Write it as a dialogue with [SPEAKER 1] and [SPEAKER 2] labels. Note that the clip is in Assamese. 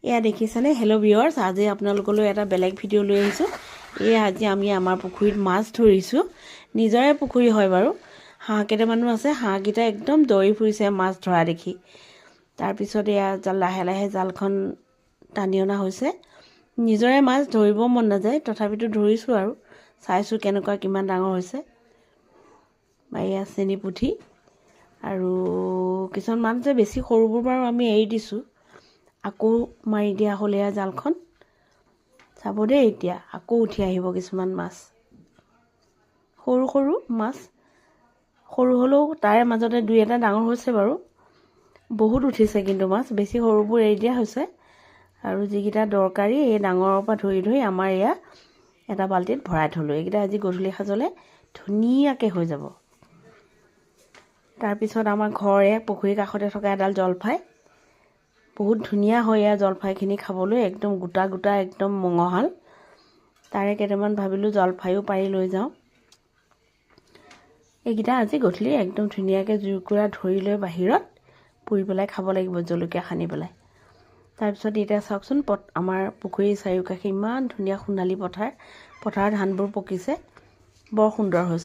[SPEAKER 1] এয়া দেখিছেনে হেল্ল' ভিউৱাৰ্ছ, আজি আপোনালোকলৈ এটা বেলেগ ভিডিঅ' লৈ আহিছোঁ। আজি আমি আমাৰ পুখুৰীত মাছ ধৰিছোঁ। নিজৰে পুখুৰী হয় বাৰু। হাঁহ কেইটামানো আছে, হাঁহকেইটা একদম দৌৰি ফুৰিছে মাছ ধৰা দেখি। তাৰপিছত লাহে লাহে জালখন টানি অনা হৈছে। নিজৰে মাছ ধৰিব মন নাযায়, তথাপিতো ধৰিছোঁ আৰু চাইছোঁ কেনেকুৱা কিমান ডাঙৰ হৈছে। এয়া চেনি পুঠি আৰু কিছুমান মাছ যে বেছি সৰুবোৰ বাৰু আমি এৰি দিছোঁ। আকৌ মাৰি দিয়া হ'ল এয়া জালখন। চাব দেই, এতিয়া আকৌ উঠি আহিব কিছুমান মাছ, সৰু সৰু মাছ। সৰু হ'লেও তাৰে মাজতে দুই এটা ডাঙৰ হৈছে বাৰু। বহুত উঠিছে কিন্তু মাছ, বেছি সৰুবোৰ এৰি দিয়া হৈছে। আৰু যিকেইটা দৰকাৰী এই ডাঙৰৰ পৰা ধৰি ধৰি আমাৰ এয়া এটা বাল্টিত ভৰাই থ'লোঁ। এইকেইটা আজি গধূলি সাজলৈ ধুনীয়াকৈ হৈ যাব। তাৰপিছত আমাৰ ঘৰে পুখুৰীৰ কাষতে থকা এডাল জলফাই, বহুত ধুনীয়া হয় এয়া জলফাইখিনি খাবলৈ, একদম গোটা গোটা, একদম মঙহাল। তাৰে কেইটামান ভাবিলোঁ জলফাইও পাৰি লৈ যাওঁ। এইকেইটা আজি গধূলি একদম ধুনীয়াকৈ জুইকুৰা ধৰি লৈ বাহিৰত পুৰি পেলাই খাব লাগিব, জলকীয়া সানি পেলাই। তাৰপিছত এতিয়া চাওকচোন, আমাৰ পুখুৰীৰ চাৰিওকাষে ইমান ধুনীয়া সোণালী পথাৰ, পথাৰৰ ধানবোৰ পকিছে, বৰ সুন্দৰ হৈছে।